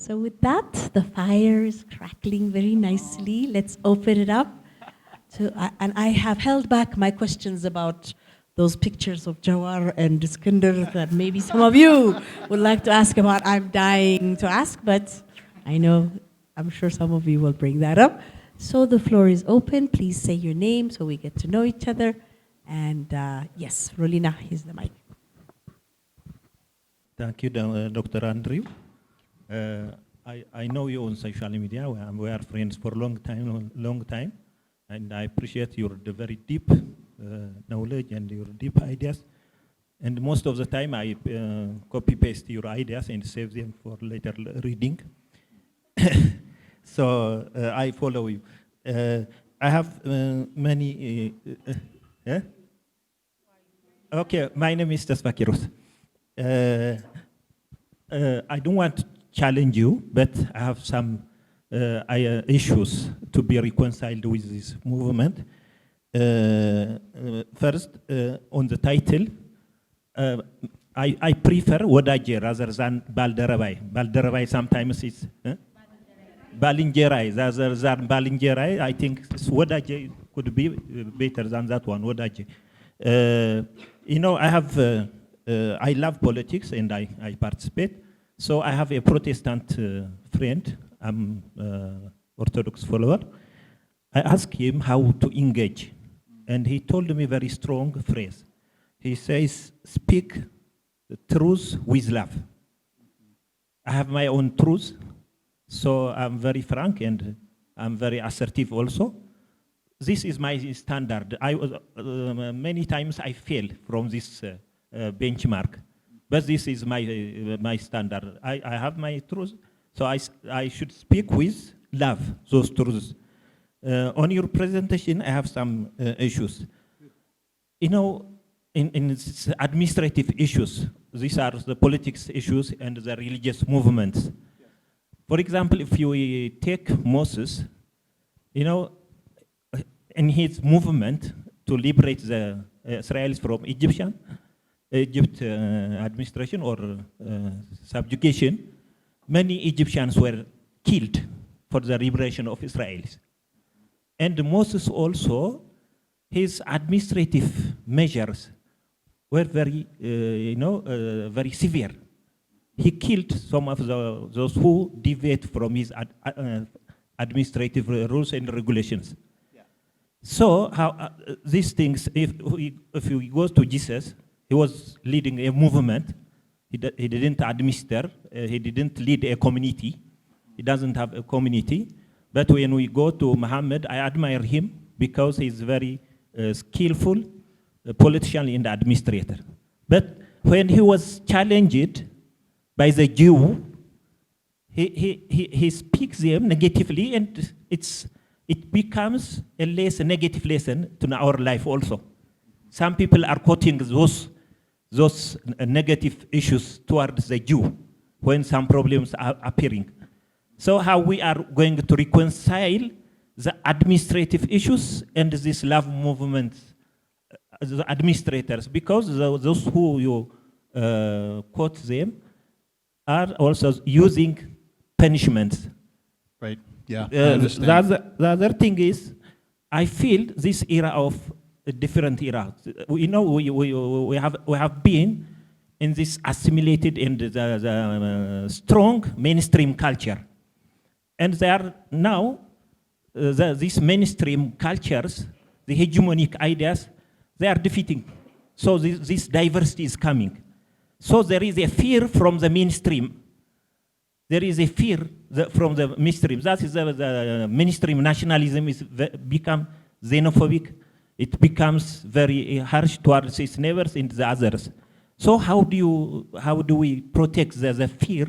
So with that, the fire is crackling very nicely. Let's open it up. And I have held back my questions about those pictures of Jawar and Iskandar that maybe some of you would like to ask about. I'm dying to ask, but I'm sure some of you will bring that up. So the floor is open. Please say your name so we get to know each other. And yes, Rolina, here's the mic. Thank you, Dr. Andrew. I know you on social media. We are friends for a long time. And I appreciate your very deep knowledge and your deep ideas. And most of the time I copy-paste your ideas and save them for later reading. So I follow you. I have many... Okay, my name is Tesfa Kiros. I don't want to challenge you, but I have some issues to be reconciled with this movement. First, on the title, I prefer Wodaje rather than Balnjaraዬ. Balnjaraዬ sometimes is Balinjeraye rather than Balinjeraye. I think Wodaje could be better than that one, Wodaje. I love politics and I participate. So I have a Protestant friend. I'm Orthodox follower. I asked him how to engage, and he told me a very strong phrase. He says, speak the truth with love. I have my own truth, so I'm very frank and I'm very assertive also. This is my standard. Many times I fail from this benchmark, but this is my standard. I have my truth. So I should speak with love, those truths. On your presentation, I have some issues. In administrative issues, these are the politics issues and the religious movements. For example, if you take Moses, in his movement to liberate the Israelis from Egypt administration or subjugation, many Egyptians were killed for the liberation of Israelis. And Moses also, his administrative measures were very, very severe. He killed some of those who deviate from his administrative rules and regulations. Yeah. So these things, if we go to Jesus, he was leading a movement. He didn't administer, he didn't lead a community. He doesn't have a community. But when we go to Muhammad, I admire him because he's very skillful politician and administrator. But when he was challenged by the Jew, he speaks them negatively, and it becomes a negative lesson to our life also. Some people are quoting those negative issues towards the Jew when some problems are appearing. So how we are going to reconcile the administrative issues and this love movement, the administrators, because those who you quote them are also using punishments. Right, yeah, I understand. The other thing is, I feel this era of a different era. We have been in this assimilated and the strong mainstream culture. And they are now, these mainstream cultures, the hegemonic ideas, they are defeating. So this diversity is coming. So there is a fear from the mainstream. There is a fear from the mainstream. That is the mainstream nationalism is become xenophobic. It becomes very harsh towards its neighbors and the others. So how do we protect the fear?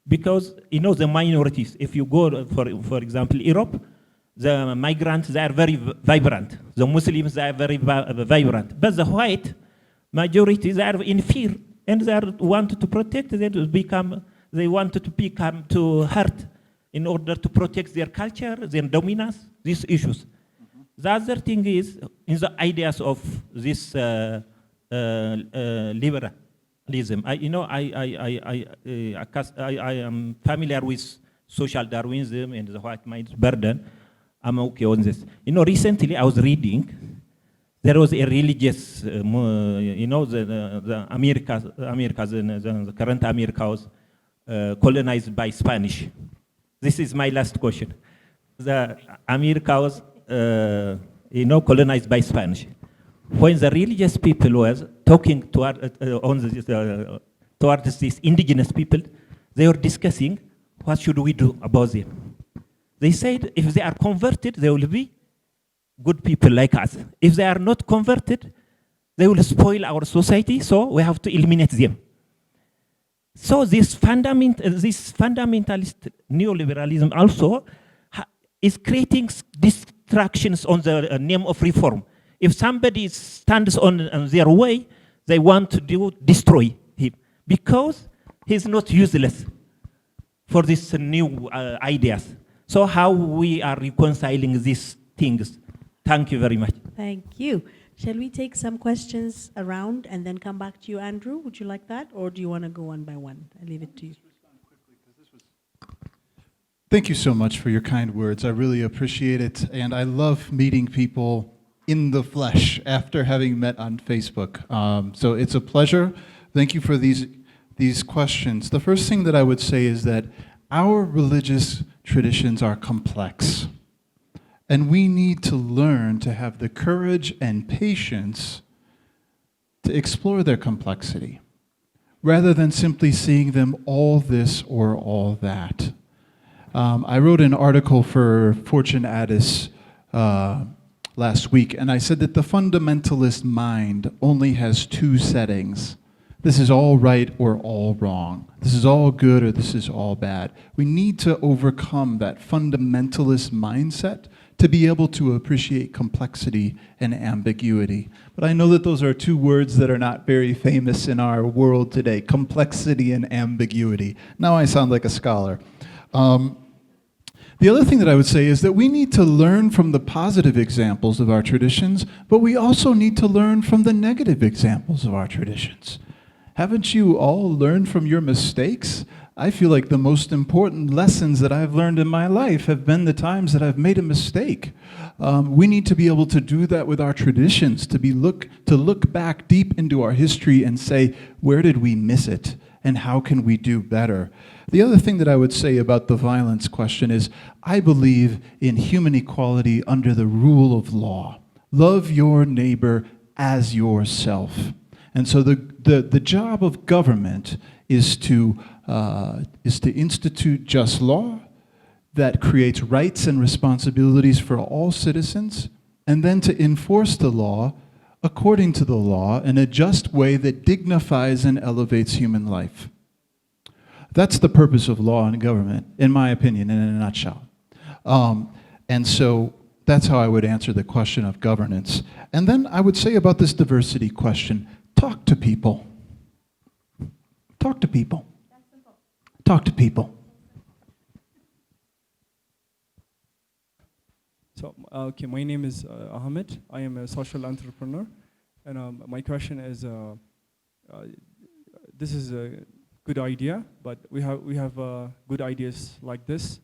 Because the minorities, if you go for example Europe, the migrants, they are very vibrant. The Muslims, they are very vibrant. But the white majority, they are in fear, and they want to protect. They want to become to hurt in order to protect their culture, their dominance, these issues. The other thing is in the ideas of this liberal I am familiar with social Darwinism and the white man's burden. I'm okay on this. Recently I was reading, there was a religious, the the current America was colonized by Spanish. This is my last question. The America was, colonized by Spanish. When the religious people was talking towards these indigenous people, they were discussing what should we do about them. They said if they are converted, they will be good people like us. If they are not converted, they will spoil our society, so we have to eliminate them. So this fundamentalist neoliberalism also is creating distractions on the name of reform. If somebody stands on their way, they want to destroy him because he's not useless for these new ideas. So how we are reconciling these things? Thank you very much. Thank you. Shall we take some questions around and then come back to you, Andrew? Would you like that? Or do you want to go one by one? I leave it to you. Thank you so much for your kind words. I really appreciate it. And I love meeting people in the flesh after having met on Facebook. So it's a pleasure. Thank you for these questions. The first thing that I would say is that our religious traditions are complex. And we need to learn to have the courage and patience to explore their complexity, rather than simply seeing them all this or all that. I wrote an article for Fortune Addis last week, and I said that the fundamentalist mind only has two settings. This is all right or all wrong. This is all good or this is all bad. We need to overcome that fundamentalist mindset to be able to appreciate complexity and ambiguity. But I know that those are two words that are not very famous in our world today, complexity and ambiguity. Now I sound like a scholar. The other thing that I would say is that we need to learn from the positive examples of our traditions, but we also need to learn from the negative examples of our traditions. Haven't you all learned from your mistakes? I feel like the most important lessons that I've learned in my life have been the times that I've made a mistake. We need to be able to do that with our traditions, to look back deep into our history and say, where did we miss it? And how can we do better? The other thing that I would say about the violence question is, I believe in human equality under the rule of law. Love your neighbor as yourself. And so the job of government is to institute just law that creates rights and responsibilities for all citizens, and then to enforce the law according to the law in a just way that dignifies and elevates human life. That's the purpose of law and government, in my opinion, in a nutshell. And so that's how I would answer the question of governance. And then I would say about this diversity question, talk to people. Talk to people. Talk to people. So, okay, my name is Ahmed. I am a social entrepreneur. And my question is, this is a good idea, but we have good ideas like this.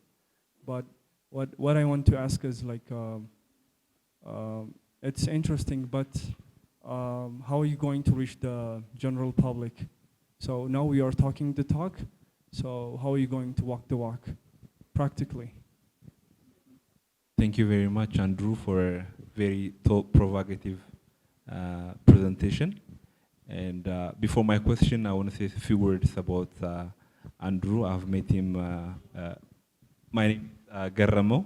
But what I want to ask is like, it's interesting, but how are you going to reach the general public? So now we are talking the talk. So how are you going to walk the walk practically? Thank you very much, Andrew, for a very thought-provocative presentation. And before my question, I want to say a few words about Andrew. I've met him, my name is Garamo.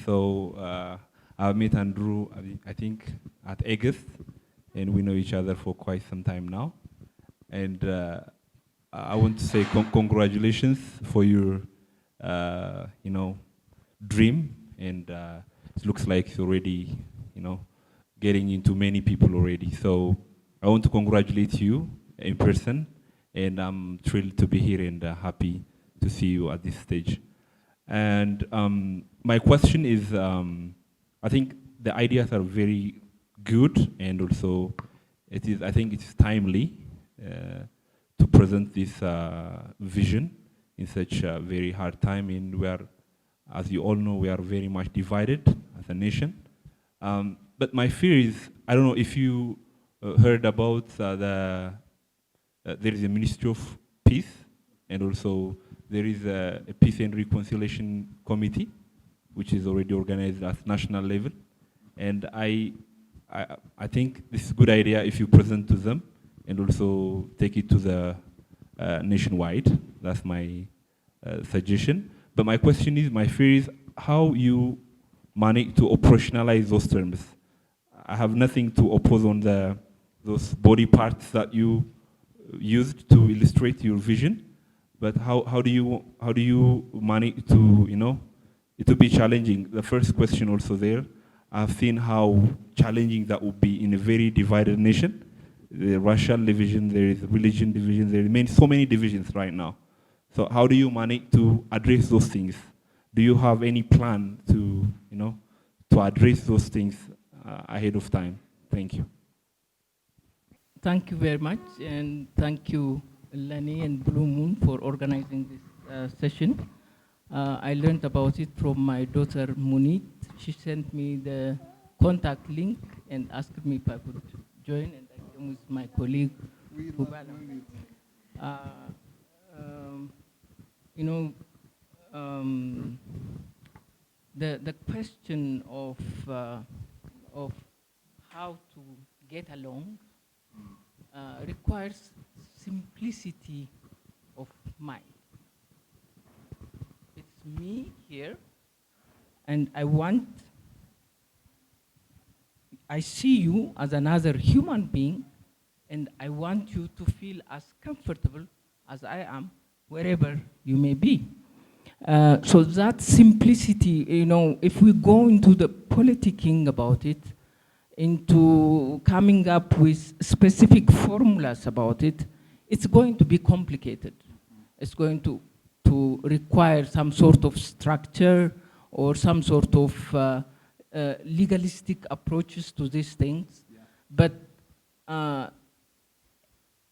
So I've met Andrew, I think, at August, and we know each other for quite some time now. And I want to say congratulations for your, dream. And it looks like it's already, getting into many people already. So I want to congratulate you in person, and I'm thrilled to be here and happy to see you at this stage. And my question is, I think the ideas are very good, and also I think it's timely. present this vision in such a very hard time, and we are, as you all know, we are very much divided as a nation. But my fear is, I don't know if you heard about there is a Ministry of Peace, and also there is a Peace and Reconciliation Committee, which is already organized at national level. And I think this is a good idea if you present to them and also take it to the nationwide. That's my suggestion. But my question is, my fear is how you manage to operationalize those terms. I have nothing to oppose on those body parts that you used to illustrate your vision, but how do you manage to, you know, it will be challenging. The first question also there, I've seen how challenging that would be in a very divided nation. The racial division, there is religion division, there remain so many divisions right now. So how do you manage to address those things? Do you have any plan to, you know, to address those things ahead of time? Thank you. Thank you very much, and thank you, Eleni and Bluemoon, for organizing this session. I learned about it from my daughter Munit. She sent me the contact link and asked me if I could join, and I came with my colleague. You know, the question of how to get along requires simplicity of mind. It's me here, and I see you as another human being, and I want you to feel as comfortable as I am, wherever you may be. So that simplicity, you know, if we go into the politicking about it, into coming up with specific formulas about it, it's going to be complicated. It's going to require some sort of structure or some sort of legalistic approaches to these things. Yeah. But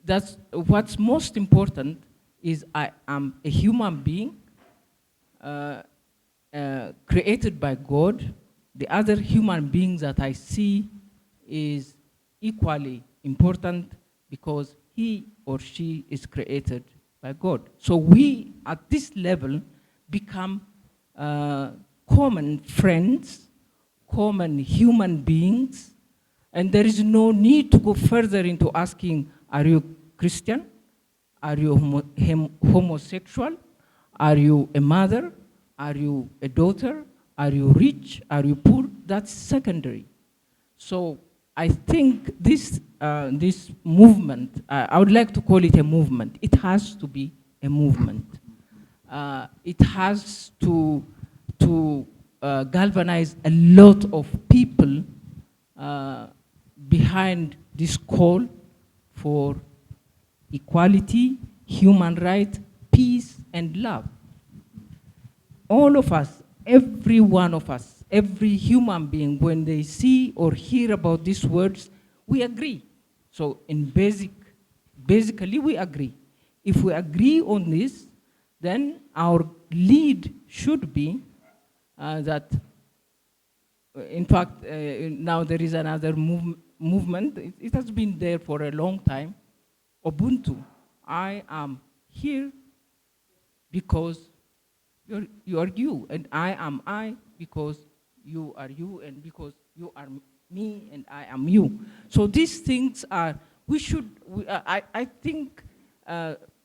that's what's most important is I am a human being created by God. The other human beings that I see is equally important because he or she is created by God. So we, at this level, become common friends, common human beings, and there is no need to go further into asking, are you Christian? Are you homosexual? Are you a mother? Are you a daughter? Are you rich? Are you poor? That's secondary. So I think this movement, I would like to call it a movement. It has to be a movement. It has to galvanize a lot of people behind this call for equality, human rights, peace, and love. All of us, every one of us, every human being, when they see or hear about these words, we agree. So basically we agree. If we agree on this, then our lead should be that, in fact, now there is another movement. It has been there for a long time. Ubuntu. I am here because you are you, and I am I because you are you, and because you are me and I am you. So these things are, I think,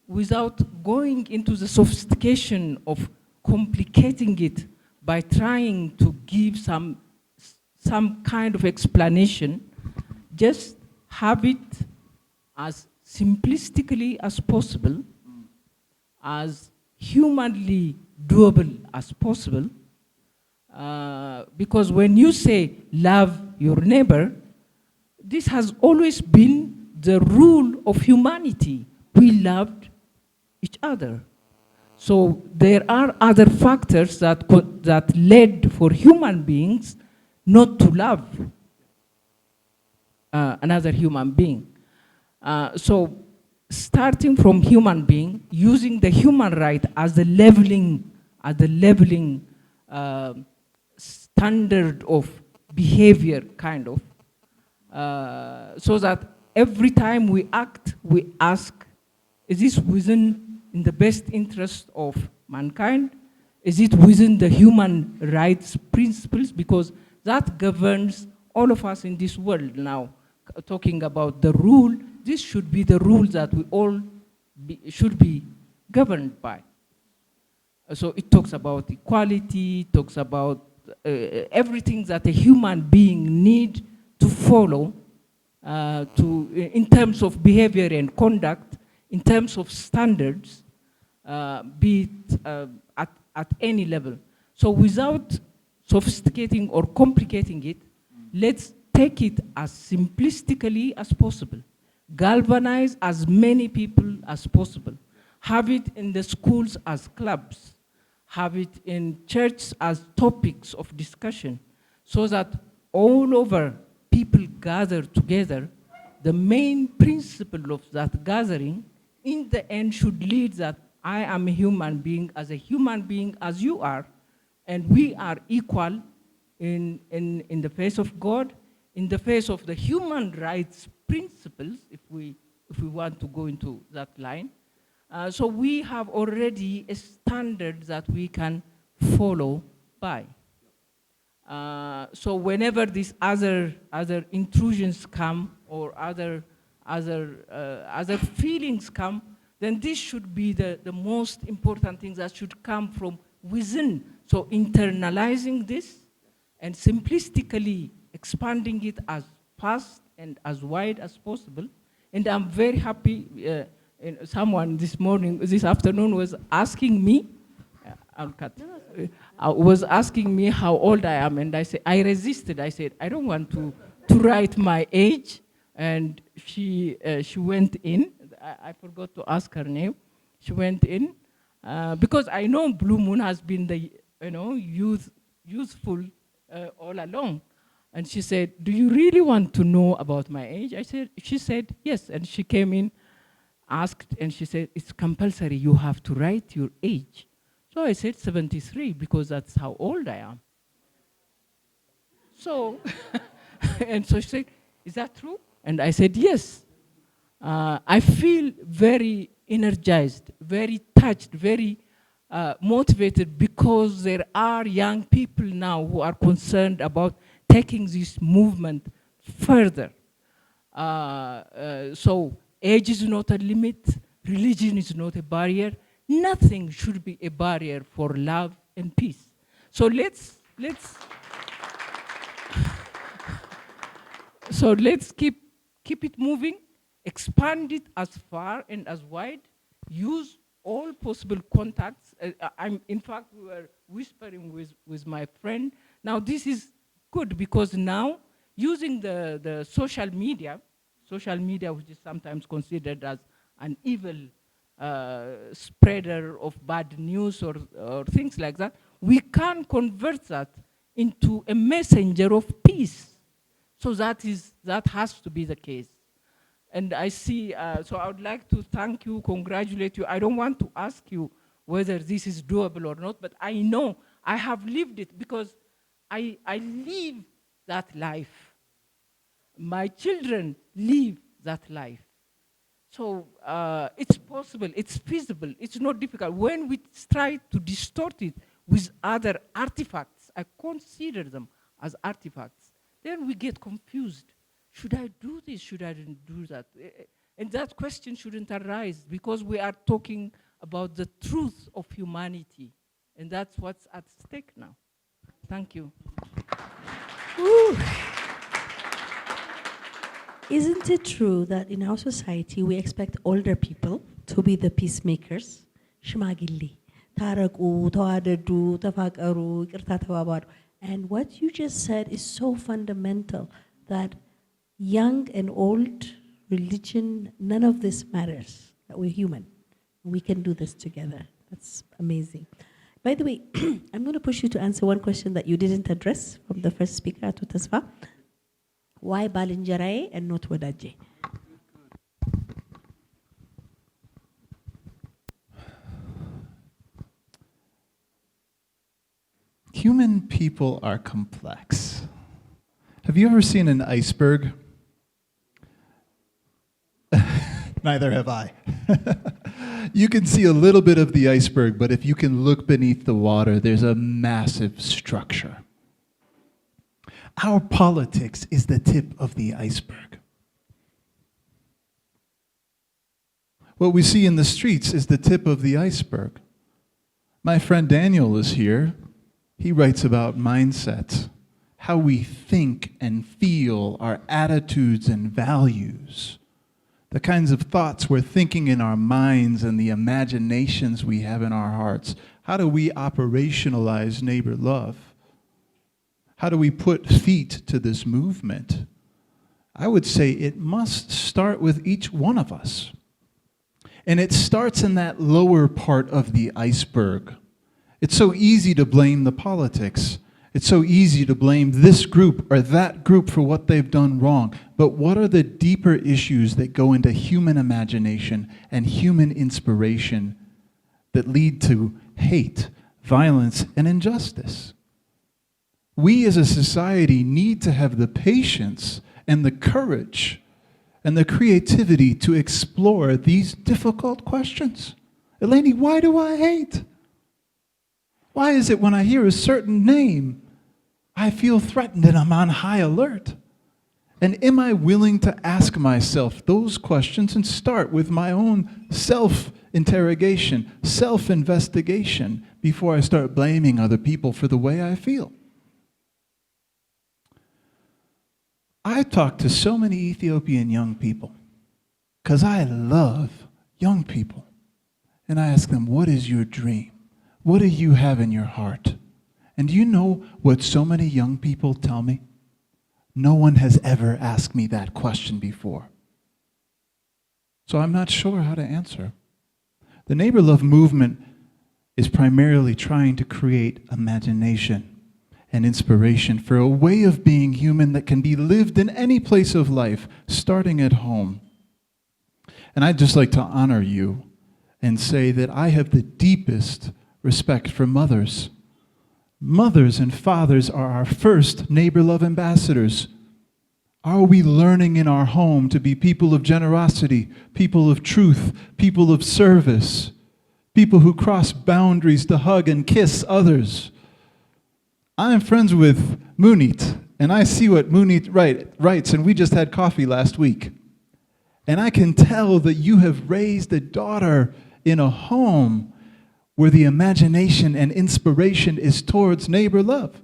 without going into the sophistication of complicating it by trying to give some kind of explanation, just have it as simplistically as possible, as humanly doable as possible, because when you say love your neighbor, this has always been the rule of humanity. We loved each other. So there are other factors that led for human beings not to love another human being. So starting from human being, using the human right as the leveling standard of behavior, kind of, so that every time we act, we ask, is this in the best interest of mankind? Is it within the human rights principles? Because that governs all of us in this world now. Talking about the rule, this should be the rule that we all should be governed by. So it talks about equality, it talks about everything that a human being needs to follow in terms of behavior and conduct, in terms of standards, be it at any level. So without sophisticating or complicating it, let's take it as simplistically as possible. Galvanize as many people as possible. Have it in the schools as clubs. Have it in churches as topics of discussion, so that all over people gather together. The main principle of that gathering in the end should lead that I am a human being as you are, and we are equal in the face of God, in the face of the human rights principles, if we want to go into that line. So we have already a standard that we can follow by. So whenever these other intrusions come or other feelings come, then this should be the most important thing that should come from within. So internalizing this and simplistically expanding it as fast and as wide as possible. And I'm very happy, someone this afternoon was asking me, was asking me how old I am, and I resisted. I said, I don't want to write my age. And she went in. I forgot to ask her name. She went in because I know Bluemoon has been the youthful all along. And she said, do you really want to know about my age? She said, yes. And she came in, asked, and she said, it's compulsory. You have to write your age. So I said 73 because that's how old I am. So, and so she said, is that true? And I said, yes. I feel very energized, very touched, very motivated, because there are young people now who are concerned about taking this movement further. So age is not a limit, religion is not a barrier, nothing should be a barrier for love and peace. So let's keep it moving, expand it as far and as wide, use all possible contacts. In fact, we were whispering with my friend. Now this is good because now using the social media, which is sometimes considered as an evil spreader of bad news or things like that, we can convert that into a messenger of peace. So that has to be the case. And I see, so I would like to thank you, congratulate you. I don't want to ask you whether this is doable or not, but I know I have lived it because I live that life. My children live that life. So it's possible, it's feasible, it's not difficult. When we try to distort it with other artifacts, I consider them as artifacts, then we get confused. Should I do this? Should I do that? And that question shouldn't arise because we are talking about the truth of humanity. And that's what's at stake now. Thank you. Ooh. Isn't it true that in our society we expect older people to be the peacemakers? Shmagili, taraku, tawadedu, tafakaru, ikirta tawabaru. And what you just said is so fundamental, that young and old, religion, none of this matters, that we're human. We can do this together. That's amazing. By the way, I'm going to push you to answer one question that you didn't address from the first speaker, Atu Tasfa. Why Balinjarae and not Wadaje? Human people are complex. Have you ever seen an iceberg? Neither have I. You can see a little bit of the iceberg, but if you can look beneath the water, there's a massive structure. Our politics is the tip of the iceberg. What we see in the streets is the tip of the iceberg. My friend Daniel is here. He writes about mindset, how we think and feel, our attitudes and values, the kinds of thoughts we're thinking in our minds and the imaginations we have in our hearts. How do we operationalize neighbor love? How do we put feet to this movement? I would say it must start with each one of us. And it starts in that lower part of the iceberg. It's so easy to blame the politics. It's so easy to blame this group or that group for what they've done wrong. But what are the deeper issues that go into human imagination and human inspiration that lead to hate, violence, and injustice? We as a society need to have the patience and the courage and the creativity to explore these difficult questions. Eleni, why do I hate? Why is it when I hear a certain name, I feel threatened and I'm on high alert? And am I willing to ask myself those questions and start with my own self-interrogation, self-investigation, before I start blaming other people for the way I feel? I talk to so many Ethiopian young people because I love young people. And I ask them, what is your dream? What do you have in your heart? And do you know what so many young people tell me? No one has ever asked me that question before. So I'm not sure how to answer. The Neighbor Love movement is primarily trying to create imagination and inspiration for a way of being human that can be lived in any place of life, starting at home. And I'd just like to honor you and say that I have the deepest respect for mothers. Mothers and fathers are our first neighbor love ambassadors. Are we learning in our home to be people of generosity, people of truth, people of service, people who cross boundaries to hug and kiss others? I'm friends with Munit, and I see what Munit writes, and we just had coffee last week. And I can tell that you have raised a daughter in a home where the imagination and inspiration is towards neighbor love.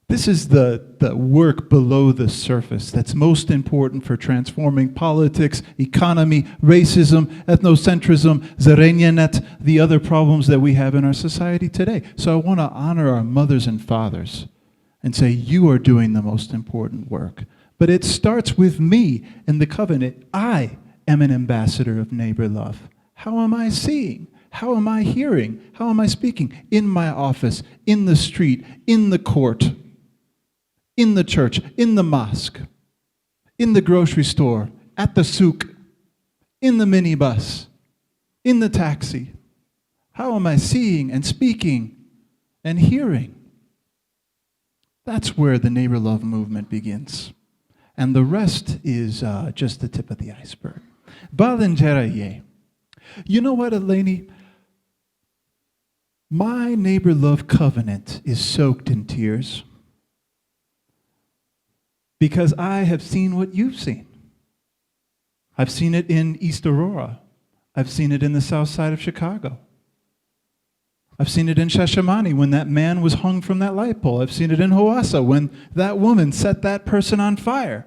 This is the work below the surface that's most important for transforming politics, economy, racism, ethnocentrism, Zerenianet, the other problems that we have in our society today. So I want to honor our mothers and fathers and say, you are doing the most important work. But it starts with me in the covenant. I am an ambassador of neighbor love. How am I seeing? How am I hearing? How am I speaking? In my office, in the street, in the court, in the church, in the mosque, in the grocery store, at the souk, in the minibus, in the taxi. How am I seeing and speaking and hearing? That's where the neighbor love movement begins. And the rest is just the tip of the iceberg. Balinjeraye. You know what, Eleni? My neighbor love covenant is soaked in tears because I have seen what you've seen. I've seen it in East Aurora. I've seen it in the south side of Chicago. I've seen it in Shashamani when that man was hung from that light pole. I've seen it in Hawassa when that woman set that person on fire.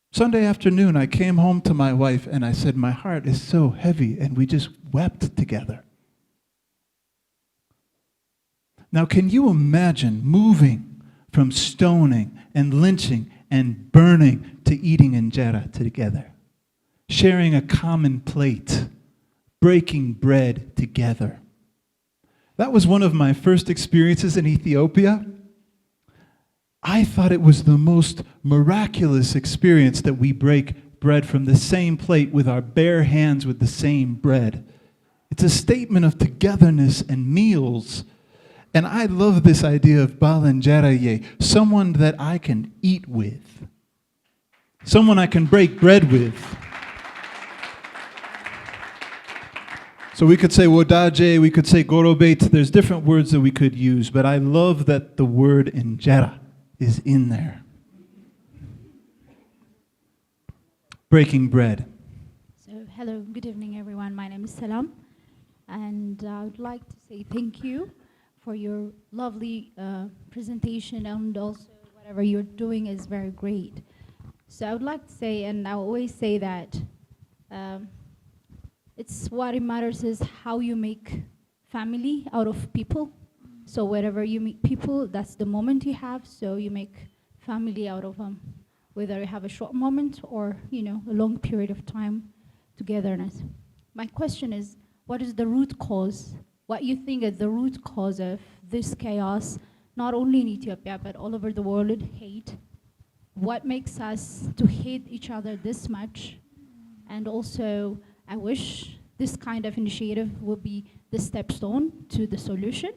Sunday afternoon, I came home to my wife and I said, my heart is so heavy, and we just wept together. Now, can you imagine moving from stoning and lynching and burning to eating injera together, sharing a common plate, breaking bread together? That was one of my first experiences in Ethiopia. I thought it was the most miraculous experience that we break bread from the same plate with our bare hands with the same bread. It's a statement of togetherness and meals. And I love this idea of balanjeraye, someone that I can eat with, someone I can break bread with. So we could say wodaje, we could say gorobet, there's different words that we could use, but I love that the word injera is in there. Breaking bread. So, hello, good evening, everyone. My name is Salam, and I would like to say thank you for your lovely presentation, and also whatever you're doing is very great. So I would like to say, and I always say that it's what it matters is how you make family out of people. So wherever you meet people, that's the moment you have, so you make family out of them, whether you have a short moment or, you know, a long period of time togetherness. My question is, what is the root cause? What you think is the root cause of this chaos, not only in Ethiopia, but all over the world, hate? What makes us to hate each other this much? And also, I wish this kind of initiative will be the stepstone to the solution.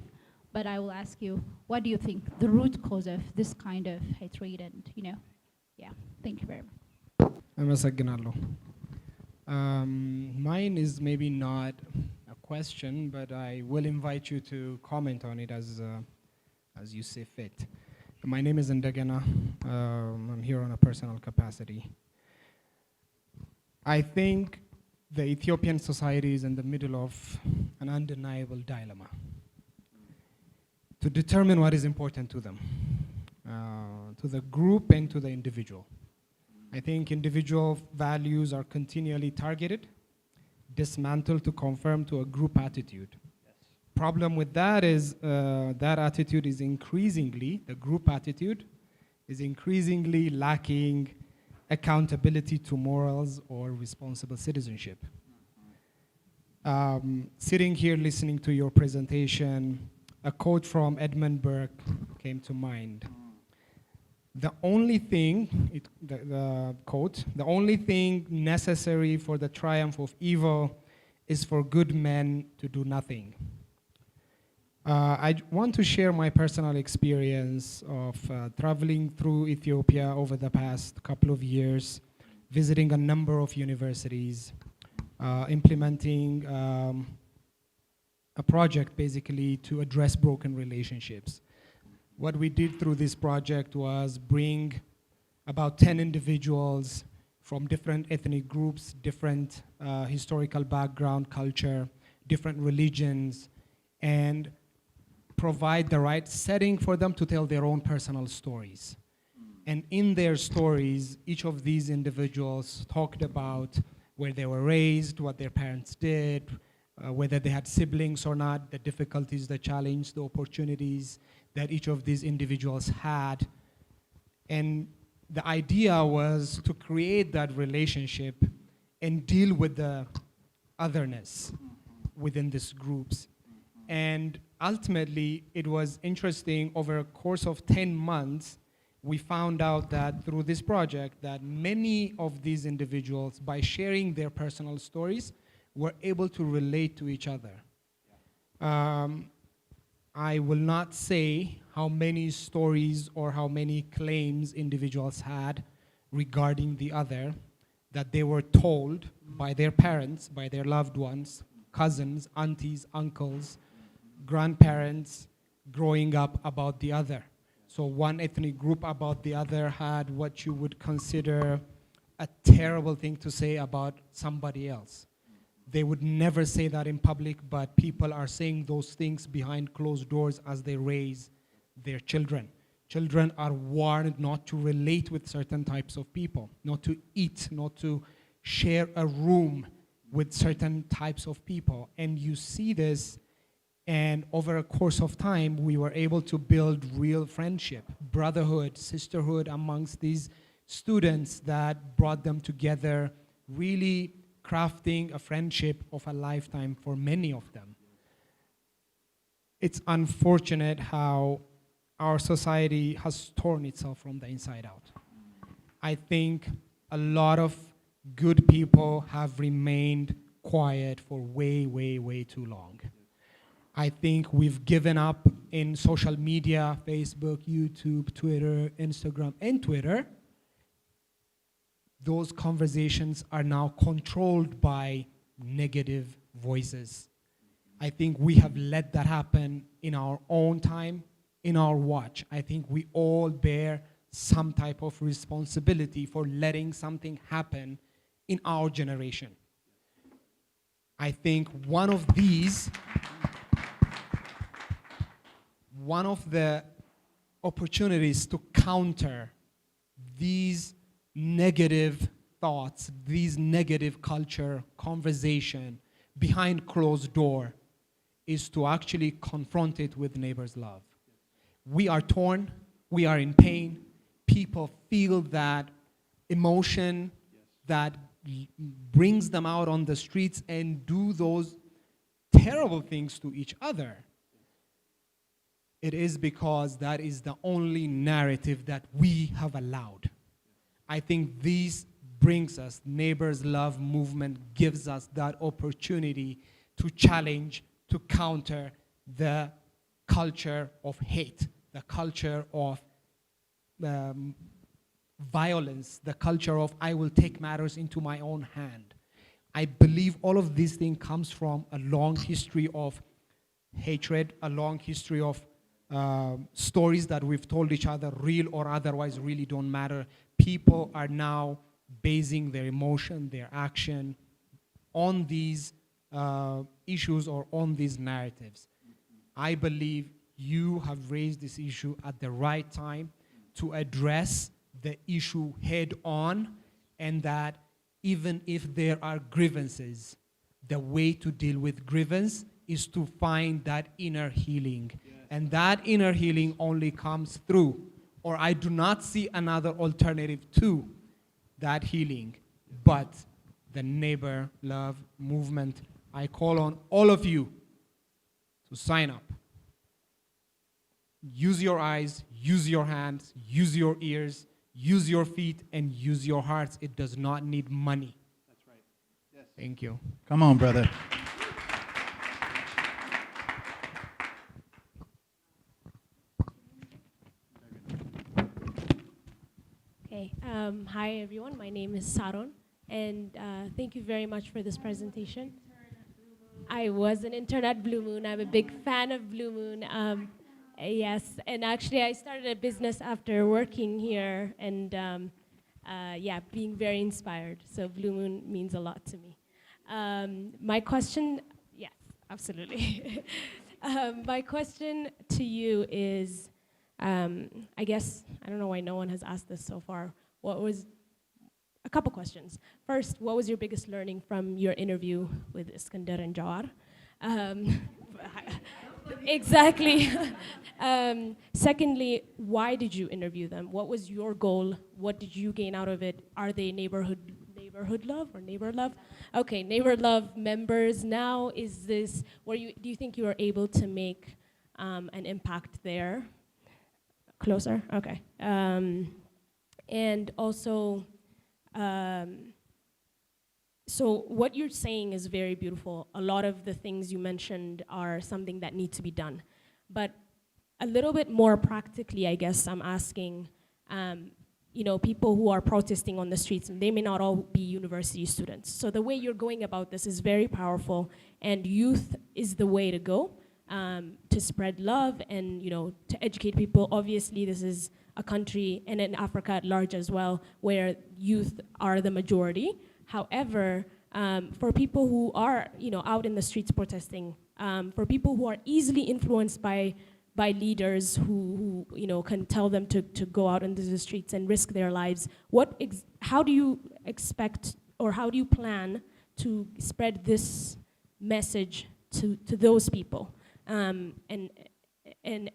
But I will ask you, what do you think the root cause of this kind of hatred and, you know, yeah, thank you very much. አመሰግናለሁ። Mine is maybe not a question, but I will invite you to comment on it as you see fit. My name is Ndegena. I'm here on a personal capacity. I think the Ethiopian society is in the middle of an undeniable dilemma to determine what is important to them, to the group and to the individual. I think individual values are continually targeted, dismantled to conform to a group attitude. Problem with that is that attitude is increasingly, the group attitude is increasingly lacking accountability to morals or responsible citizenship. Sitting here listening to your presentation, a quote from Edmund Burke came to mind. The only thing, the quote, the only thing necessary for the triumph of evil is for good men to do nothing. I want to share my personal experience of traveling through Ethiopia over the past couple of years, visiting a number of universities, implementing a project basically to address broken relationships. What we did through this project was bring about 10 individuals from different ethnic groups, different historical background, culture, different religions, and provide the right setting for them to tell their own personal stories. And in their stories, each of these individuals talked about where they were raised, what their parents did, whether they had siblings or not, the difficulties, the challenge, the opportunities that each of these individuals had. And the idea was to create that relationship and deal with the otherness within these groups. And ultimately, it was interesting, over a course of 10 months, we found out that through this project that many of these individuals, by sharing their personal stories, were able to relate to each other. I will not say how many stories or how many claims individuals had regarding the other that they were told by their parents, by their loved ones, cousins, aunties, uncles, grandparents growing up about the other. So one ethnic group about the other had what you would consider a terrible thing to say about somebody else. They would never say that in public, but people are saying those things behind closed doors as they raise their children. Children are warned not to relate with certain types of people, not to eat, not to share a room with certain types of people. And you see this, and over a course of time, we were able to build real friendship, brotherhood, sisterhood amongst these students that brought them together, really crafting a friendship of a lifetime for many of them. It's unfortunate how our society has torn itself from the inside out. I think a lot of good people have remained quiet for way, way, way too long. I think we've given up in social media, Facebook, YouTube, Twitter, Instagram, and Twitter. Those conversations are now controlled by negative voices. I think we have let that happen in our own time, in our watch. I think we all bear some type of responsibility for letting something happen in our generation. I think one of the opportunities to counter these negative thoughts, these negative culture, conversation behind closed door is to actually confront it with neighbor's love. We are torn, we are in pain, people feel that emotion that brings them out on the streets and do those terrible things to each other. It is because that is the only narrative that we have allowed. I think this brings us, Neighbors Love movement gives us that opportunity to challenge, to counter the culture of hate, the culture of violence, the culture of I will take matters into my own hand. I believe all of these things comes from a long history of hatred, a long history of stories that we've told each other, real or otherwise, really don't matter. People are now basing their emotion, their action on these issues or on these narratives. I believe you have raised this issue at the right time to address the issue head on, and that even if there are grievances, the way to deal with grievance is to find that inner healing. Yes. And that inner healing only comes through, or I do not see another alternative to that healing, but the Neighbor Love movement. I call on all of you to sign up. Use your eyes, use your hands, use your ears, use your feet, and use your hearts. It does not need money. That's right. Yes. Thank you. Come on, brother. Okay. Hi, everyone. My name is Saron, and thank you very much for this presentation. I was an intern at Bluemoon. I'm a big fan of Bluemoon. Yes, and actually I started a business after working here, and yeah, being very inspired. So Bluemoon means a lot to me. My question, yes, absolutely. My question to you is, I guess, I don't know why no one has asked this so far. A couple questions. First, what was your biggest learning from your interview with Iskandar and Jawar? Exactly. Secondly, why did you interview them? What was your goal? What did you gain out of it? Are they neighborhood love or neighbor love? Okay, neighbor love members now. Is this do you think you were able to make an impact there? Closer? Okay. And also, so what you're saying is very beautiful. A lot of the things you mentioned are something that need to be done. But a little bit more practically, I guess I'm asking, people who are protesting on the streets, and they may not all be university students. So the way you're going about this is very powerful, and youth is the way to go to spread love and, to educate people. Obviously, this is a country, and in Africa at large as well, where youth are the majority. However, for people who are, out in the streets protesting, for people who are easily influenced by leaders who can tell them to go out into the streets and risk their lives, how do you expect, or how do you plan to spread this message to those people? And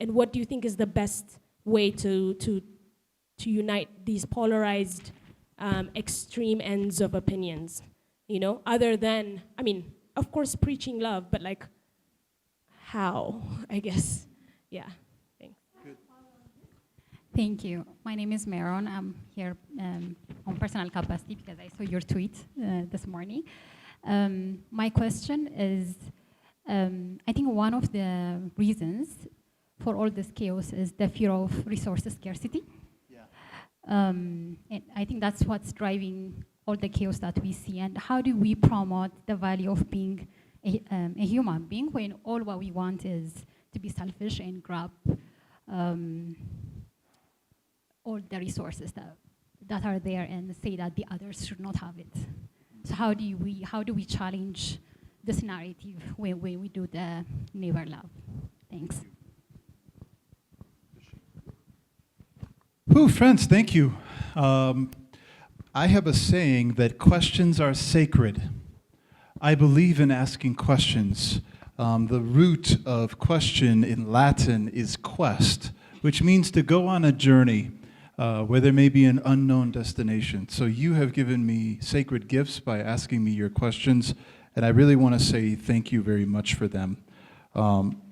what do you think is the best way to unite these polarized extreme ends of opinions, other than, of course, preaching love, but like, how, I guess, yeah, thanks. Good. Thank you. My name is Meron. I'm here on personal capacity because I saw your tweet this morning. My question is, I think one of the reasons for all this chaos is the fear of resource scarcity. And I think that's what's driving all the chaos that we see. And how do we promote the value of being a human being when all what we want is to be selfish and grab all the resources that are there and say that the others should not have it? So how do we challenge this narrative when we do the neighbor love? Thanks. Ooh, friends, thank you. I have a saying that questions are sacred. I believe in asking questions. The root of question in Latin is quest, which means to go on a journey where there may be an unknown destination. So you have given me sacred gifts by asking me your questions, and I really want to say thank you very much for them.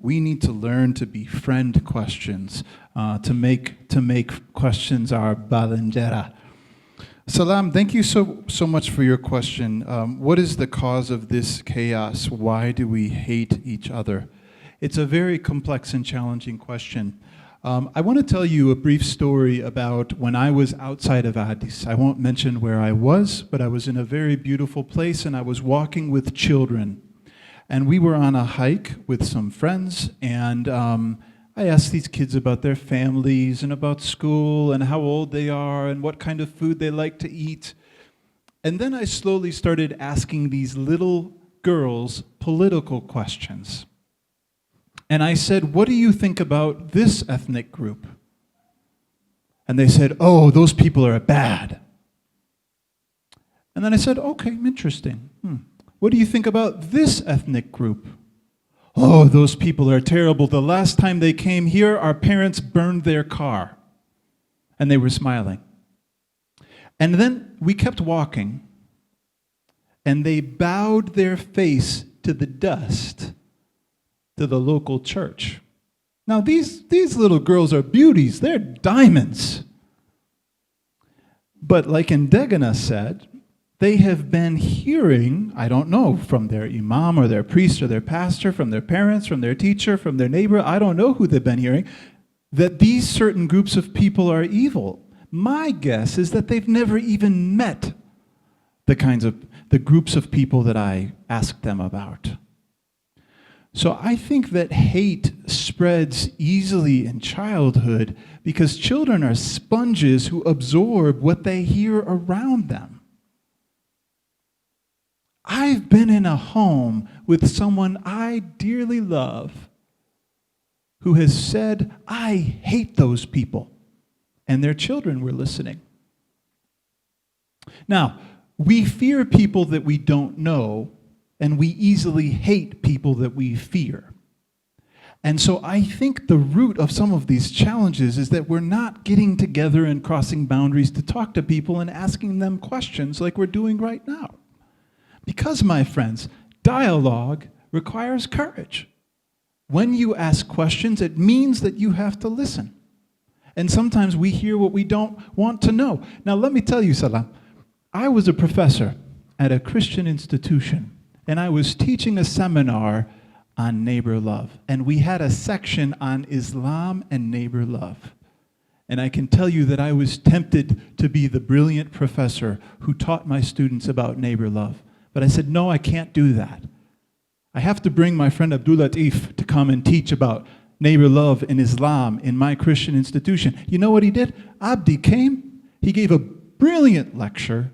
We need to learn to befriend questions, to make questions our balinjera. Salam, thank you so much for your question. What is the cause of this chaos? Why do we hate each other? It's a very complex and challenging question. I want to tell you a brief story about when I was outside of Addis. I won't mention where I was, but I was in a very beautiful place and I was walking with children. And we were on a hike with some friends, and I asked these kids about their families and about school and how old they are and what kind of food they like to eat. And then I slowly started asking these little girls political questions. And I said, what do you think about this ethnic group? And they said, oh, those people are bad. And then I said, okay, interesting. What do you think about this ethnic group? Oh, those people are terrible. The last time they came here, our parents burned their car. And they were smiling. And then we kept walking, and they bowed their face to the dust to the local church. Now, these little girls are beauties. They're diamonds. But like Ndegana said, they have been hearing, I don't know, from their imam or their priest or their pastor, from their parents, from their teacher, from their neighbor, I don't know who they've been hearing, that these certain groups of people are evil. My guess is that they've never even met the groups of people that I asked them about. So I think that hate spreads easily in childhood because children are sponges who absorb what they hear around them. I've been in a home with someone I dearly love who has said, I hate those people, and their children were listening. Now, we fear people that we don't know, and we easily hate people that we fear. And so I think the root of some of these challenges is that we're not getting together and crossing boundaries to talk to people and asking them questions like we're doing right now. Because, my friends, dialogue requires courage. When you ask questions, it means that you have to listen. And sometimes we hear what we don't want to know. Now, let me tell you, Salam, I was a professor at a Christian institution, and I was teaching a seminar on neighbor love. And we had a section on Islam and neighbor love. And I can tell you that I was tempted to be the brilliant professor who taught my students about neighbor love. But I said, no, I can't do that. I have to bring my friend Abdul Latif to come and teach about neighbor love in Islam in my Christian institution. You know what he did? Abdi came. He gave a brilliant lecture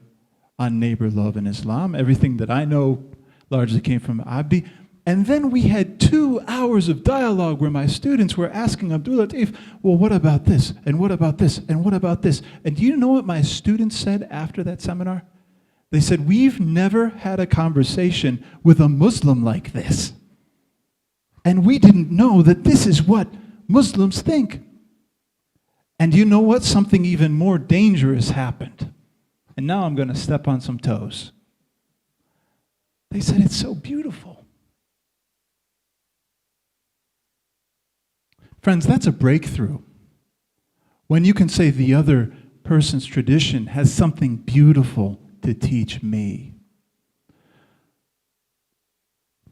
on neighbor love in Islam. Everything that I know largely came from Abdi. And then we had 2 hours of dialogue where my students were asking Abdul Latif, well, what about this? And what about this? And what about this? And do you know what my students said after that seminar? They said, we've never had a conversation with a Muslim like this. And we didn't know that this is what Muslims think. And you know what? Something even more dangerous happened. And now I'm going to step on some toes. They said, it's so beautiful. Friends, that's a breakthrough. When you can say the other person's tradition has something beautiful to teach me.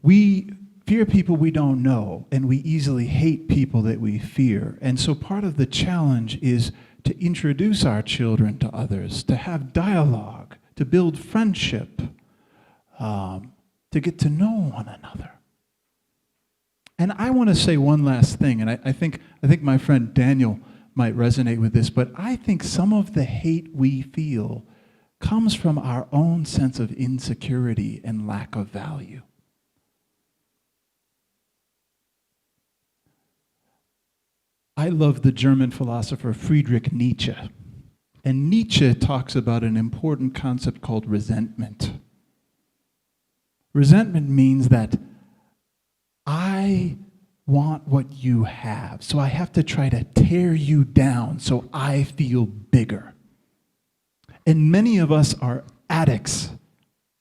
We fear people we don't know, and we easily hate people that we fear. And so part of the challenge is to introduce our children to others, to have dialogue, to build friendship, to get to know one another. And I want to say one last thing, and I think my friend Daniel might resonate with this, but I think some of the hate we feel comes from our own sense of insecurity and lack of value. I love the German philosopher Friedrich Nietzsche. And Nietzsche talks about an important concept called resentment. Resentment means that I want what you have, so I have to try to tear you down so I feel bigger. And many of us are addicts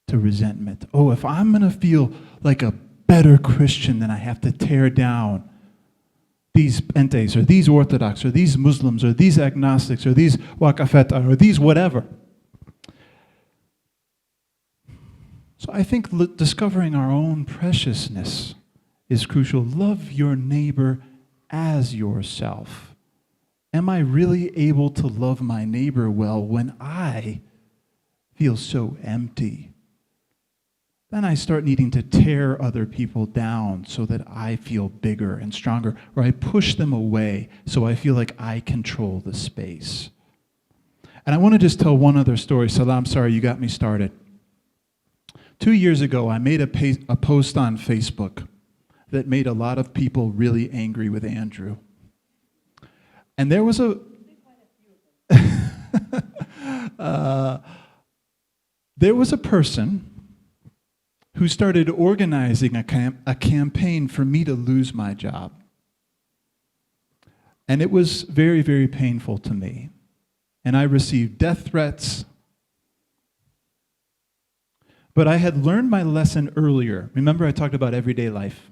to resentment. Oh, if I'm going to feel like a better Christian, then I have to tear down these Entes, or these Orthodox, or these Muslims, or these agnostics, or these Wakafeta, or these whatever. So I think discovering our own preciousness is crucial. Love your neighbor as yourself. Am I really able to love my neighbor well when I feel so empty? Then I start needing to tear other people down so that I feel bigger and stronger, or I push them away so I feel like I control the space. And I want to just tell one other story. Salam, sorry, you got me started. 2 years ago, I made a post on Facebook that made a lot of people really angry with Andrew. And there was a person who started organizing a campaign for me to lose my job. And it was very, very painful to me. And I received death threats. But I had learned my lesson earlier. Remember, I talked about everyday life.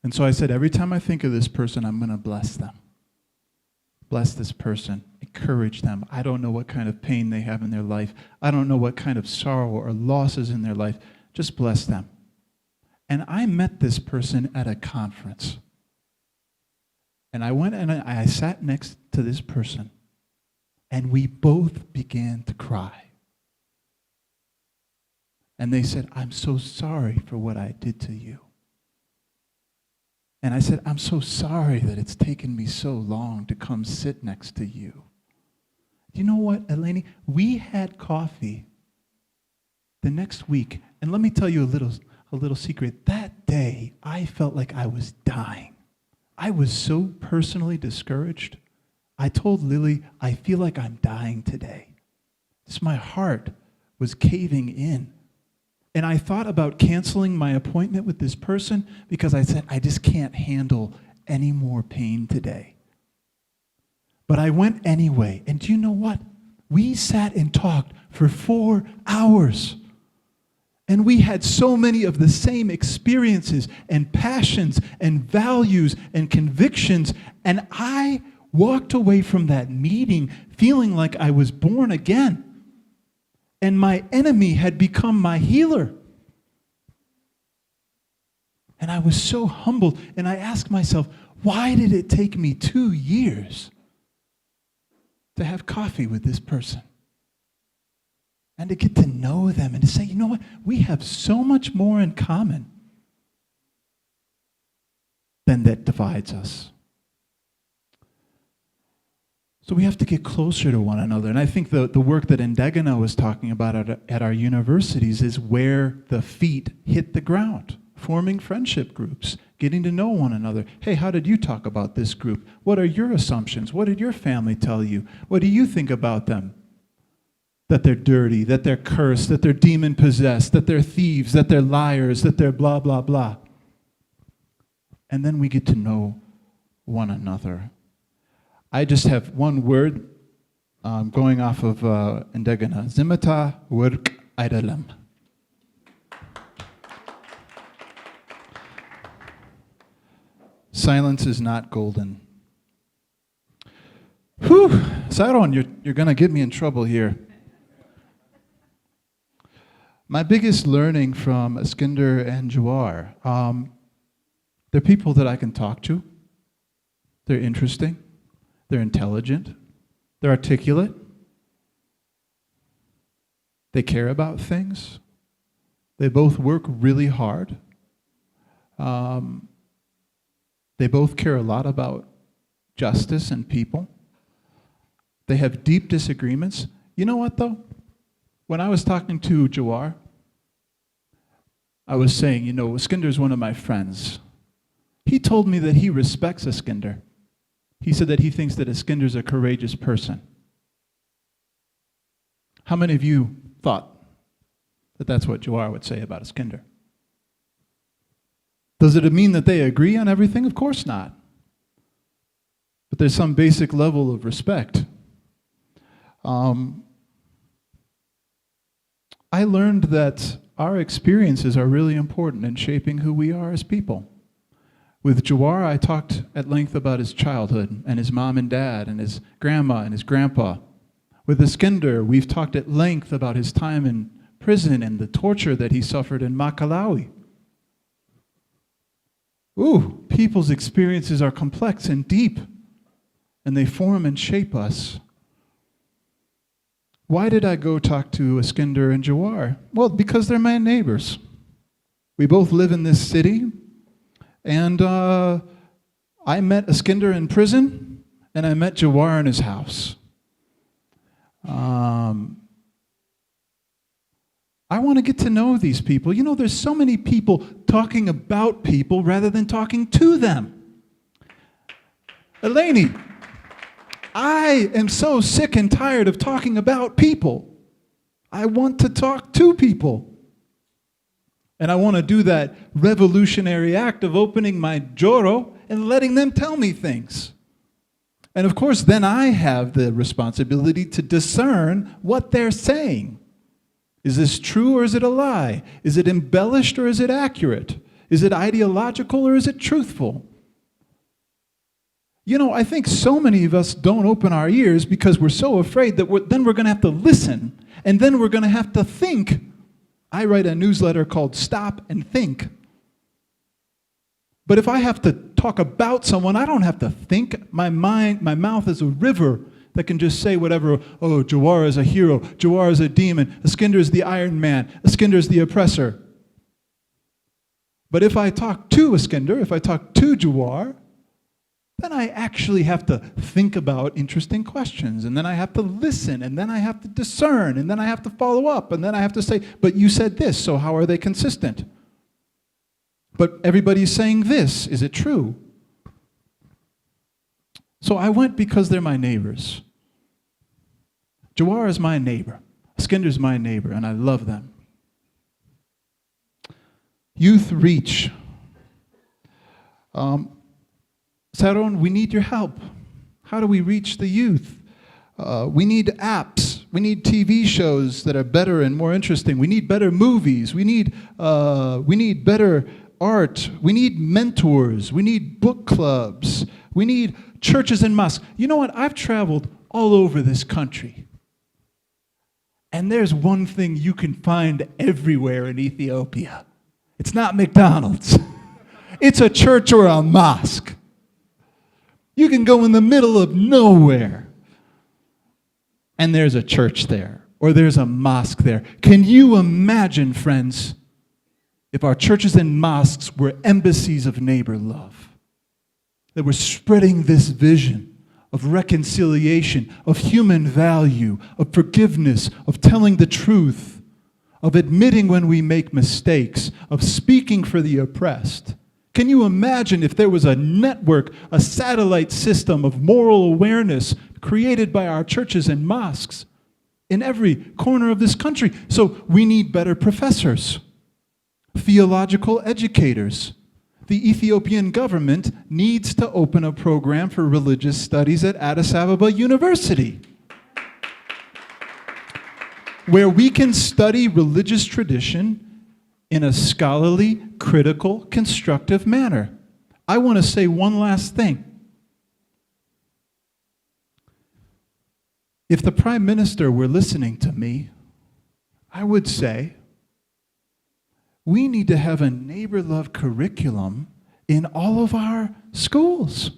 And so I said, every time I think of this person, I'm going to bless them. Bless this person. Encourage them. I don't know what kind of pain they have in their life. I don't know what kind of sorrow or losses in their life. Just bless them. And I met this person at a conference. And I went and I sat next to this person. And we both began to cry. And they said, I'm so sorry for what I did to you. And I said, I'm so sorry that it's taken me so long to come sit next to you. You know what, Eleni? We had coffee the next week. And let me tell you a little secret. That day, I felt like I was dying. I was so personally discouraged. I told Lily, I feel like I'm dying today. Just my heart was caving in. And I thought about canceling my appointment with this person because I said, I just can't handle any more pain today. But I went anyway. And do you know what? We sat and talked for 4 hours. And we had so many of the same experiences and passions and values and convictions. And I walked away from that meeting feeling like I was born again. And my enemy had become my healer. And I was so humbled. And I asked myself, why did it take me 2 years to have coffee with this person? And to get to know them and to say, you know what? We have so much more in common than that divides us. So we have to get closer to one another. And I think the work that Ndegana was talking about at our universities is where the feet hit the ground, forming friendship groups, getting to know one another. Hey, how did you talk about this group? What are your assumptions? What did your family tell you? What do you think about them? That they're dirty, that they're cursed, that they're demon-possessed, that they're thieves, that they're liars, that they're blah, blah, blah. And then we get to know one another. I just have one word going off of Ndegana. Zimata work aydalam. Silence is not golden. Whew, Saron, you're going to get me in trouble here. My biggest learning from Iskender and Jawar, they're people that I can talk to. They're interesting. They're intelligent. They're articulate. They care about things. They both work really hard. They both care a lot about justice and people. They have deep disagreements. You know what, though? When I was talking to Jawar, I was saying, you know, Iskender's one of my friends. He told me that he respects Iskender. He said that he thinks that Iskender's a courageous person. How many of you thought that that's what Jawar would say about Iskender? Does it mean that they agree on everything? Of course not. But there's some basic level of respect. I learned that our experiences are really important in shaping who we are as people. With Jawar, I talked at length about his childhood and his mom and dad and his grandma and his grandpa. With Iskender, we've talked at length about his time in prison and the torture that he suffered in Makalawi. Ooh, people's experiences are complex and deep, and they form and shape us. Why did I go talk to Iskender and Jawar? Well, because they're my neighbors. We both live in this city, and I met Iskender in prison, and I met Jawar in his house. I want to get to know these people. You know, there's so many people talking about people rather than talking to them. Eleni, I am so sick and tired of talking about people. I want to talk to people. And I want to do that revolutionary act of opening my joro and letting them tell me things. And of course, then I have the responsibility to discern what they're saying. Is this true or is it a lie? Is it embellished or is it accurate? Is it ideological or is it truthful? You know, I think so many of us don't open our ears because we're so afraid that then we're going to have to listen, and then we're going to have to think. I write a newsletter called Stop and Think. But if I have to talk about someone, I don't have to think. My mouth is a river that can just say whatever. Oh, Jawar is a hero. Jawar is a demon. Iskender is the Iron Man. Iskender is the oppressor. But if I talk to Iskender, if I talk to Jawar, then I actually have to think about interesting questions, and then I have to listen, and then I have to discern, and then I have to follow up, and then I have to say, but you said this, so how are they consistent? But everybody's saying this. Is it true? So I went because they're my neighbors. Jawar is my neighbor. Iskender's my neighbor, and I love them. Youth reach. Saron, we need your help. How do we reach the youth? We need apps. We need TV shows that are better and more interesting. We need better movies. We need better art. We need mentors. We need book clubs. We need churches and mosques. You know what? I've traveled all over this country. And there's one thing you can find everywhere in Ethiopia. It's not McDonald's. It's a church or a mosque. You can go in the middle of nowhere, and there's a church there, or there's a mosque there. Can you imagine, friends, if our churches and mosques were embassies of neighbor love, that were spreading this vision of reconciliation, of human value, of forgiveness, of telling the truth, of admitting when we make mistakes, of speaking for the oppressed? Can you imagine if there was a network, a satellite system of moral awareness created by our churches and mosques in every corner of this country? So we need better professors, theological educators. The Ethiopian government needs to open a program for religious studies at Addis Ababa University, where we can study religious tradition in a scholarly, critical, constructive manner. I want to say one last thing. If the Prime Minister were listening to me, I would say We need to have a neighbor love curriculum in all of our schools.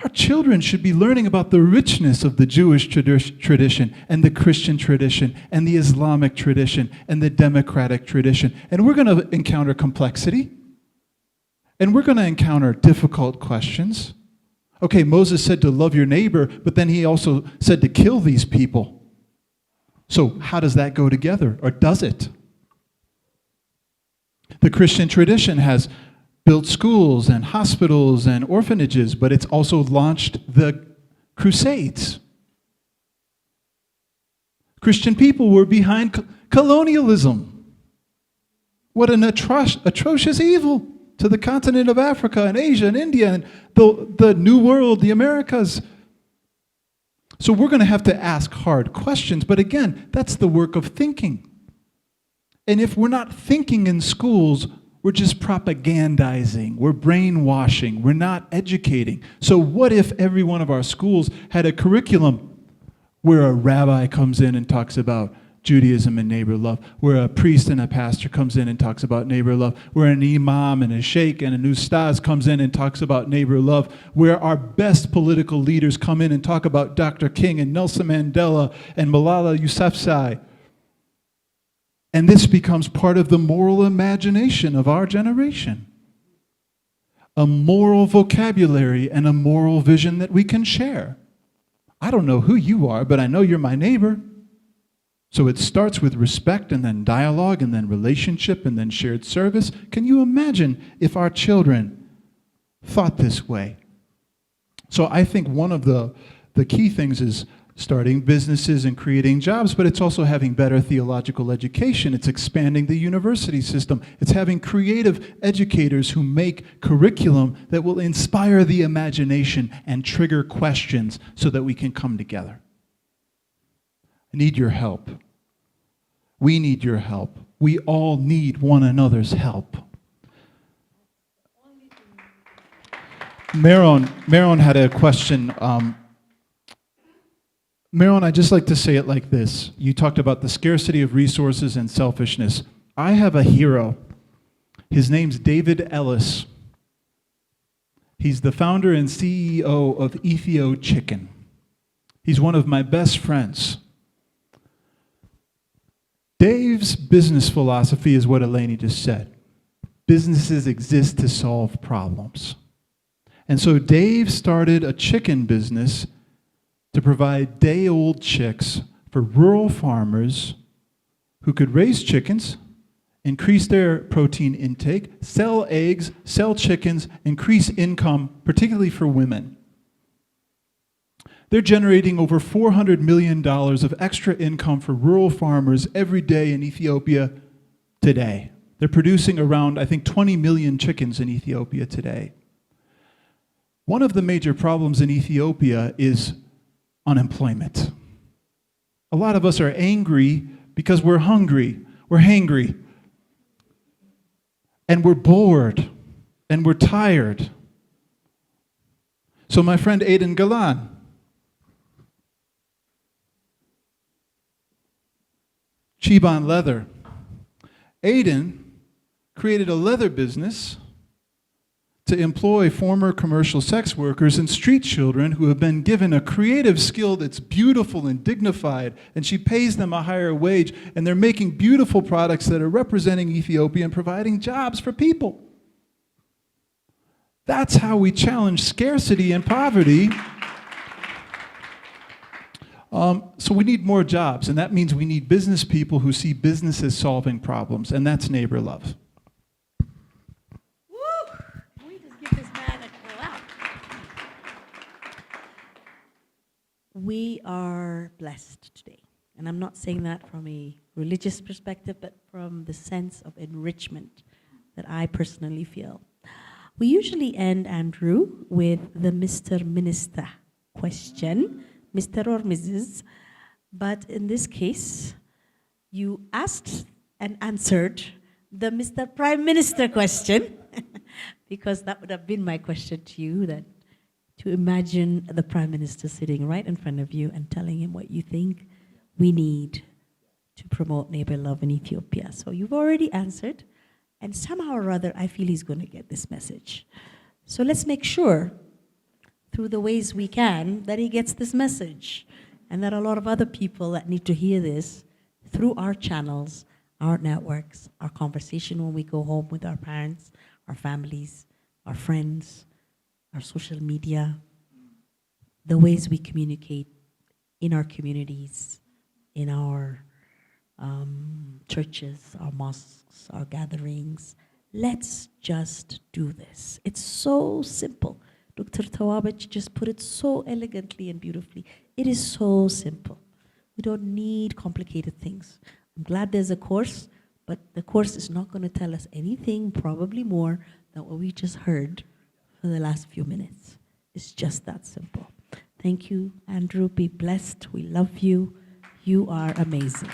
Our children should be learning about the richness of the Jewish tradition and the Christian tradition and the Islamic tradition and the democratic tradition. And we're going to encounter complexity. And we're going to encounter difficult questions. Okay, Moses said to love your neighbor, but then he also said to kill these people. So how does that go together? Or does it? The Christian tradition has built schools and hospitals and orphanages, but it's also launched the Crusades. Christian people were behind colonialism. What an atrocious evil to the continent of Africa and Asia and India and the New World, the Americas. So we're going to have to ask hard questions, but again, that's the work of thinking. And if we're not thinking in schools, we're just propagandizing, we're brainwashing, we're not educating. So what if every one of our schools had a curriculum where a rabbi comes in and talks about Judaism and neighbor love, where a priest and a pastor comes in and talks about neighbor love, where an imam and a sheikh and an ustaz comes in and talks about neighbor love, where our best political leaders come in and talk about Dr. King and Nelson Mandela and Malala Yousafzai. And this becomes part of the moral imagination of our generation. A moral vocabulary and a moral vision that we can share. I don't know who you are, but I know you're my neighbor. So it starts with respect and then dialogue and then relationship and then shared service. Can you imagine if our children thought this way? So I think one of the key things is starting businesses and creating jobs, but it's also having better theological education. It's expanding the university system. It's having creative educators who make curriculum that will inspire the imagination and trigger questions so that we can come together. I need your help. We need your help. We all need one another's help. Maron had a question. Marilyn, I'd just like to say it like this. You talked about the scarcity of resources and selfishness. I have a hero. His name's David Ellis. He's the founder and CEO of Ethio Chicken. He's one of my best friends. Dave's business philosophy is what Eleni just said. Businesses exist to solve problems. And so Dave started a chicken business to provide day-old chicks for rural farmers who could raise chickens, increase their protein intake, sell eggs, sell chickens, increase income, particularly for women. They're generating over $400 million of extra income for rural farmers every day in Ethiopia today. They're producing around, I think, 20 million chickens in Ethiopia today. One of the major problems in Ethiopia is unemployment. A lot of us are angry because we're hungry, we're hangry, and we're bored, and we're tired. So my friend Aiden Galan, Chiban Leather. Aiden created a leather business to employ former commercial sex workers and street children who have been given a creative skill that's beautiful and dignified, and she pays them a higher wage, and they're making beautiful products that are representing Ethiopia and providing jobs for people. That's how we challenge scarcity and poverty. So we need more jobs, and that means we need business people who see business as solving problems, and that's neighbor love. We are blessed today. And I'm not saying that from a religious perspective, but from the sense of enrichment that I personally feel. We usually end, Andrew, with the Mr. Minister question, Mr. or Mrs. But in this case, you asked and answered the Mr. Prime Minister question, because that would have been my question to you, that to imagine the Prime Minister sitting right in front of you and telling him what you think we need to promote neighbor love in Ethiopia? So you've already answered, and somehow or other, I feel he's going to get this message. So let's make sure, through the ways we can, that he gets this message, and that a lot of other people that need to hear this through our channels, our networks, our conversation when we go home with our parents, our families, our friends, our social media, the ways we communicate in our communities, in our churches, our mosques, our gatherings. Let's just do this. It's so simple. Dr. Tawabach just put it so elegantly and beautifully. It is so simple. We don't need complicated things. I'm glad there's a course, but the course is not going to tell us anything, probably more than what we just heard for the last few minutes. It's just that simple. Thank you, Andrew. Be blessed. We love you. You are amazing.